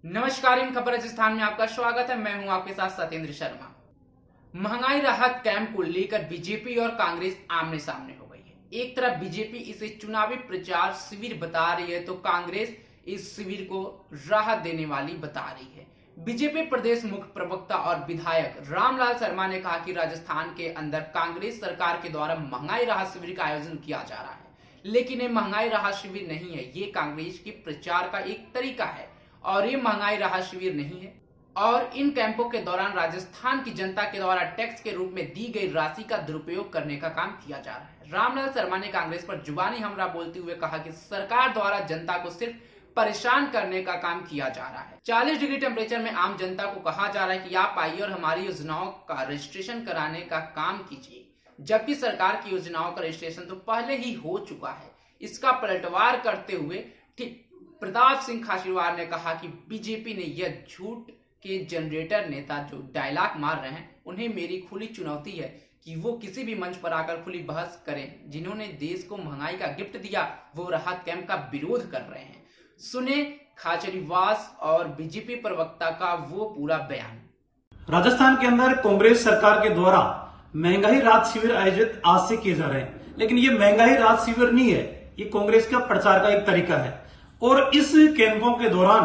नमस्कार, इन खबर राजस्थान में आपका स्वागत है। मैं हूं आपके साथ सत्येंद्र शर्मा। महंगाई राहत कैंप को लेकर बीजेपी और कांग्रेस आमने सामने हो गई है। एक तरफ बीजेपी इसे चुनावी प्रचार शिविर बता रही है तो कांग्रेस इस शिविर को राहत देने वाली बता रही है। बीजेपी प्रदेश मुख्य प्रवक्ता और विधायक रामलाल शर्मा ने कहा कि राजस्थान के अंदर कांग्रेस सरकार के द्वारा महंगाई राहत शिविर का आयोजन किया जा रहा है, लेकिन ये महंगाई राहत शिविर नहीं है। ये कांग्रेस के प्रचार का एक तरीका है और ये महंगाई राहत शिविर नहीं है। और इन कैंपों के दौरान राजस्थान की जनता के द्वारा टैक्स के रूप में दी गई राशि का दुरुपयोग करने का काम किया जा रहा है। रामलाल शर्मा ने कांग्रेस पर जुबानी हमला बोलते हुए कहा कि सरकार द्वारा जनता को सिर्फ परेशान करने का काम किया जा रहा है। 40 डिग्री टेम्परेचर में आम जनता को कहा जा रहा है कि आप आइए और हमारी योजनाओं का रजिस्ट्रेशन कराने का काम कीजिए, जबकि सरकार की योजनाओं का रजिस्ट्रेशन तो पहले ही हो चुका है। इसका पलटवार करते हुए प्रताप सिंह खासीवार ने कहा कि बीजेपी ने यह झूठ के जनरेटर नेता जो डायलॉग मार रहे हैं, उन्हें मेरी खुली चुनौती है कि वो किसी भी मंच पर आकर खुली बहस करें। जिन्होंने देश को महंगाई का गिफ्ट दिया वो राहत कैंप का विरोध कर रहे हैं। सुने खाचरीवास और बीजेपी प्रवक्ता का वो पूरा बयान। राजस्थान के अंदर कांग्रेस सरकार के द्वारा महंगाई राहत शिविर आयोजित आज से किए जा रहे हैं, लेकिन ये महंगाई राहत शिविर नहीं है, ये कांग्रेस का प्रचार का एक तरीका है। और इस कैंपों के दौरान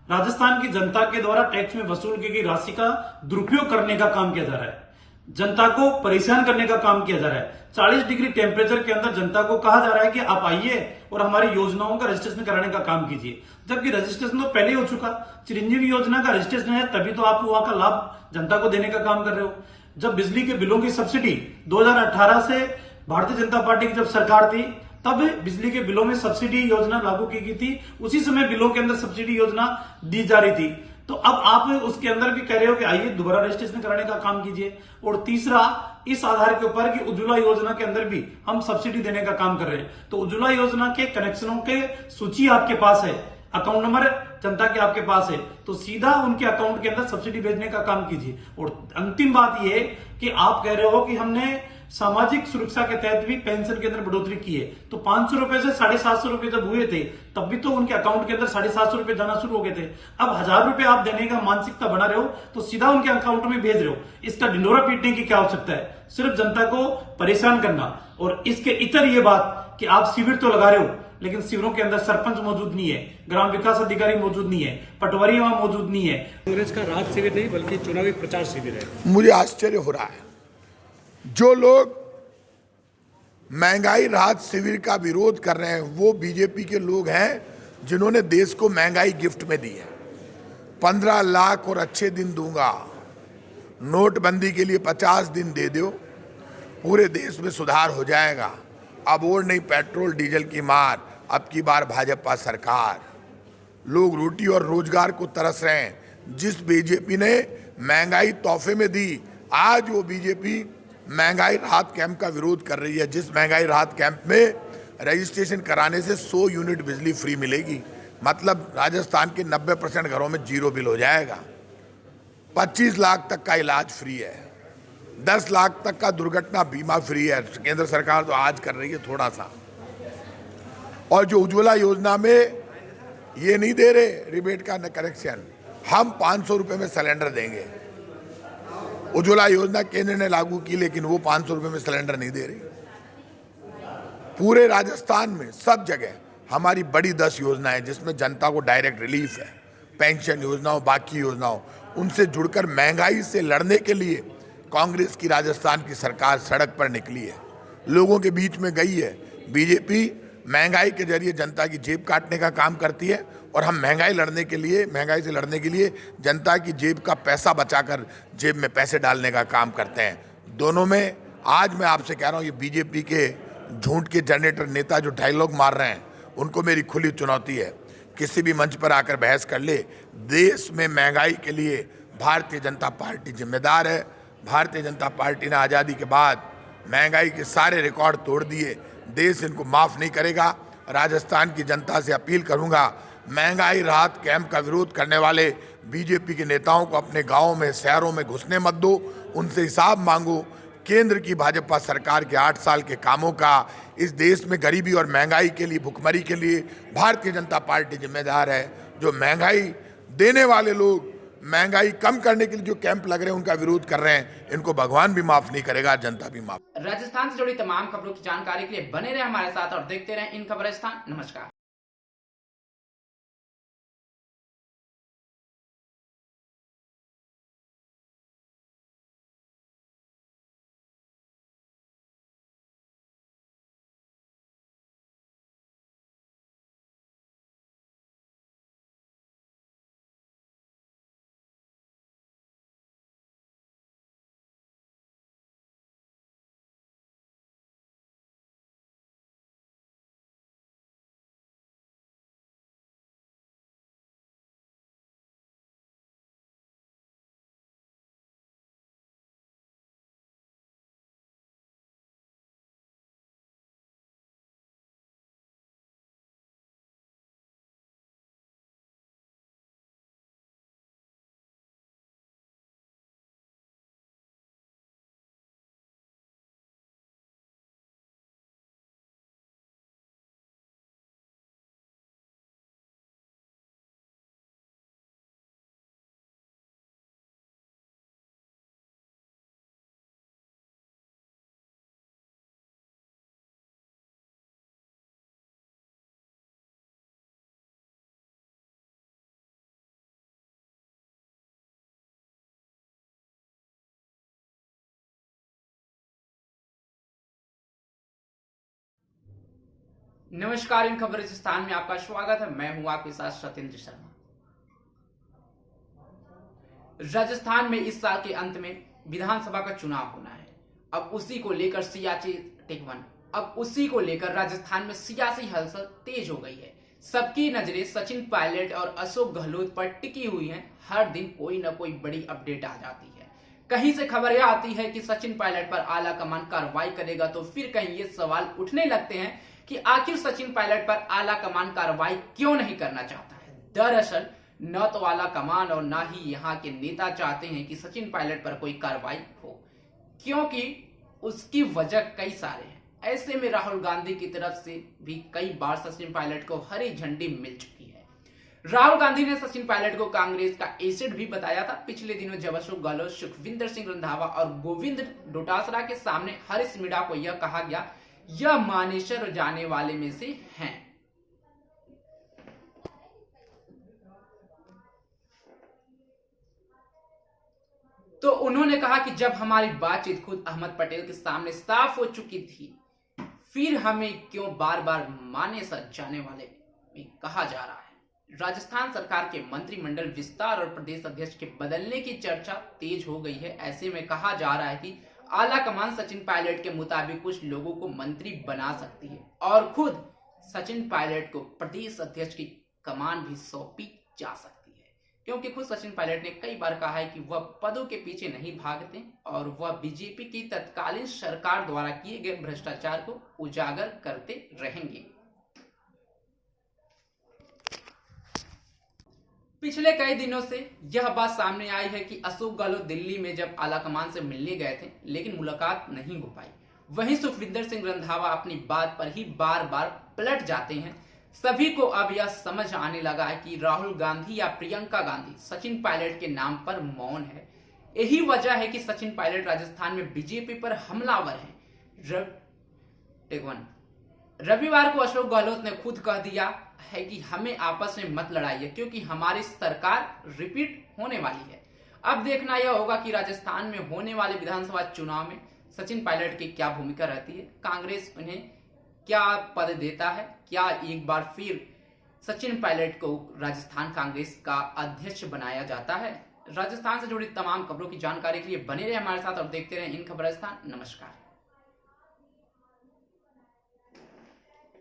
राजस्थान की जनता के द्वारा टैक्स में वसूल की गई राशि का दुरुपयोग करने का काम किया जा रहा है, जनता को परेशान करने का काम किया जा रहा है। 40 डिग्री टेम्परेचर के अंदर जनता को कहा जा रहा है कि आप आइए और हमारी योजनाओं का रजिस्ट्रेशन कराने का काम कीजिए, जबकि रजिस्ट्रेशन तो पहले हो चुका। चिरंजीवी योजना का रजिस्ट्रेशन है, तभी तो आप वहां का लाभ जनता को देने का काम कर रहे हो। जब बिजली के बिलों की सब्सिडी 2018 से भारतीय जनता पार्टी की जब सरकार थी, तब बिजली के बिलों में सब्सिडी योजना लागू की गई थी। उसी समय बिलों के अंदर सब्सिडी योजना दी जा रही थी। तो अब आप उसके अंदर भी कह रहे हो कि आइए दोबारा रजिस्ट्रेशन कराने का काम कीजिए। और तीसरा, इस आधार के ऊपर कि उज्ज्वला योजना के अंदर भी हम सब्सिडी देने का काम कर रहे हैं। तो उज्ज्वला योजना के कनेक्शनों के सूची आपके पास है, अकाउंट नंबर जनता के आपके पास है, तो सीधा उनके अकाउंट के अंदर सब्सिडी भेजने का काम कीजिए। और अंतिम बात यह है कि आप कह रहे हो कि हमने सामाजिक सुरक्षा के तहत भी पेंशन के अंदर बढ़ोतरी की है, तो 500 रुपए से 750 रुपए जब हुए थे तब भी तो उनके अकाउंट के अंदर 750 रुपए जाना शुरू हो गए थे। अब 1000 रुपए आप देने का मानसिकता बना रहे हो तो सीधा उनके अकाउंट में भेज रहे हो। इसका ढिंडोरा पीटने की क्या आवश्यकता है? सिर्फ जनता को परेशान करना। और इसके इतर ये बात कि आप शिविर तो लगा रहे हो, लेकिन शिविरों के अंदर सरपंच मौजूद नहीं है, ग्राम विकास अधिकारी मौजूद नहीं है, पटवारी वहां मौजूद नहीं है। कांग्रेस का राहत शिविर नहीं बल्कि चुनावी प्रचार शिविर है। मुझे आश्चर्य हो रहा है, जो लोग महंगाई राहत शिविर का विरोध कर रहे हैं वो बीजेपी के लोग हैं जिन्होंने देश को महंगाई गिफ्ट में दी है। 15 लाख और अच्छे दिन दूंगा, नोटबंदी के लिए 50 दिन दे दो, पूरे देश में सुधार हो जाएगा। अब और नहीं पेट्रोल डीजल की मार, अब की बार भाजपा सरकार। लोग रोटी और रोजगार को तरस रहे हैं। जिस बीजेपी ने महंगाई तोहफे में दी, आज वो बीजेपी महंगाई राहत कैंप का विरोध कर रही है। जिस महंगाई राहत कैंप में रजिस्ट्रेशन कराने से 100 यूनिट बिजली फ्री मिलेगी, मतलब राजस्थान के 90% घरों में जीरो बिल हो जाएगा। 25 लाख तक का इलाज फ्री है, 10 लाख तक का दुर्घटना बीमा फ्री है। केंद्र सरकार तो आज कर रही है थोड़ा सा। और जो उज्ज्वला योजना में ये नहीं दे रहे रिबेट का कनेक्शन, हम 500 रुपए में सिलेंडर देंगे। उज्ज्वला योजना केंद्र ने लागू की, लेकिन वो 500 रुपए में सिलेंडर नहीं दे रही। पूरे राजस्थान में सब जगह हमारी बड़ी 10 योजनाएं जिसमें जनता को डायरेक्ट रिलीफ है, पेंशन योजनाओं, बाकी योजनाओं, उनसे जुड़कर महंगाई से लड़ने के लिए कांग्रेस की राजस्थान की सरकार सड़क पर निकली है, लोगों के बीच में गई है। बीजेपी महंगाई के जरिए जनता की जेब काटने का काम करती है और हम महंगाई से लड़ने के लिए जनता की जेब का पैसा बचाकर जेब में पैसे डालने का काम करते हैं। दोनों में आज मैं आपसे कह रहा हूँ, ये बीजेपी के झूठ के जनरेटर नेता जो डायलॉग मार रहे हैं, उनको मेरी खुली चुनौती है, किसी भी मंच पर आकर बहस कर ले। देश में महंगाई के लिए भारतीय जनता पार्टी जिम्मेदार है। भारतीय जनता पार्टी ने आज़ादी के बाद महंगाई के सारे रिकॉर्ड तोड़ दिए, देश इनको माफ़ नहीं करेगा। राजस्थान की जनता से अपील करूंगा, महंगाई राहत कैंप का विरोध करने वाले बीजेपी के नेताओं को अपने गांवों में, शहरों में घुसने मत दो, उनसे हिसाब मांगो। केंद्र की भाजपा सरकार के 8 साल के कामों का इस देश में गरीबी और महंगाई के लिए, भुखमरी के लिए भारतीय जनता पार्टी जिम्मेदार है। जो महंगाई देने वाले लोग महंगाई कम करने के लिए जो कैंप लग रहे हैं उनका विरोध कर रहे हैं, इनको भगवान भी माफ नहीं करेगा, जनता भी माफ। राजस्थान से जुड़ी तमाम खबरों की जानकारी के लिए बने रहे हमारे साथ और देखते रहें इन खबरस्तान। नमस्कार। नमस्कार, इन खबर स्थान में आपका स्वागत है। मैं हूं आपके साथ सत्येंद्र शर्मा। राजस्थान में इस साल के अंत में विधानसभा का चुनाव होना है। अब उसी को लेकर राजस्थान में सियासी हलचल तेज हो गई है। सबकी नजरें सचिन पायलट और अशोक गहलोत पर टिकी हुई हैं। हर दिन कोई न कोई बड़ी अपडेट आ जाती है। कहीं से खबर यह आती है कि सचिन पायलट पर आला कमान कार्रवाई करेगा, तो फिर कहीं ये सवाल उठने लगते हैं कि आखिर सचिन पायलट पर आला कमान कार्रवाई क्यों नहीं करना चाहता है। दरअसल न तो आला कमान और न ही यहाँ के नेता चाहते हैं कि सचिन पायलट पर कोई कार्रवाई हो, क्योंकि उसकी वजह कई सारे हैं। ऐसे में राहुल गांधी की तरफ से भी कई बार सचिन पायलट को हरी झंडी मिल चुकी है। राहुल गांधी ने सचिन पायलट को कांग्रेस का एसेट भी बताया था। पिछले दिनों जब अशोक गहलोत, सुखविंदर सिंह रंधावा और गोविंद डोटासरा के सामने हरीश मीणा को यह कहा गया, यह मानेसर जाने वाले में से हैं। तो उन्होंने कहा कि जब हमारी बातचीत खुद अहमद पटेल के सामने साफ हो चुकी थी, फिर हमें क्यों बार बार मानेसर जाने वाले में कहा जा रहा है। राजस्थान सरकार के मंत्रिमंडल विस्तार और प्रदेश अध्यक्ष के बदलने की चर्चा तेज हो गई है। ऐसे में कहा जा रहा है कि आला कमान सचिन पायलट के मुताबिक कुछ लोगों को मंत्री बना सकती है और खुद सचिन पायलट को प्रदेश अध्यक्ष की कमान भी सौंपी जा सकती है, क्योंकि खुद सचिन पायलट ने कई बार कहा है कि वह पदों के पीछे नहीं भागते और वह बीजेपी की तत्कालीन सरकार द्वारा किए गए भ्रष्टाचार को उजागर करते रहेंगे। पिछले कई दिनों से यह बात सामने आई है कि अशोक गहलोत दिल्ली में जब आलाकमान से मिलने गए थे, लेकिन मुलाकात नहीं हो पाई। वहीं सुखविंदर सिंह रंधावा अपनी बात पर ही बार बार पलट जाते हैं। सभी को अब यह समझ आने लगा है कि राहुल गांधी या प्रियंका गांधी सचिन पायलट के नाम पर मौन है। यही वजह है कि सचिन पायलट राजस्थान में बीजेपी पर हमलावर हैं। रविवार को अशोक गहलोत ने खुद कह दिया है कि हमें आपस में मत लड़ाइए, क्योंकि हमारी सरकार रिपीट होने वाली है। अब देखना यह होगा कि राजस्थान में होने वाले विधानसभा चुनाव में सचिन पायलट की क्या भूमिका रहती है। कांग्रेस उन्हें क्या पद देता है, क्या एक बार फिर सचिन पायलट को राजस्थान कांग्रेस का अध्यक्ष बनाया जाता है। राजस्थान से जुड़ी तमाम खबरों की जानकारी के लिए बने रहे हमारे साथ और देखते रहे इन खबरस्तान। नमस्कार।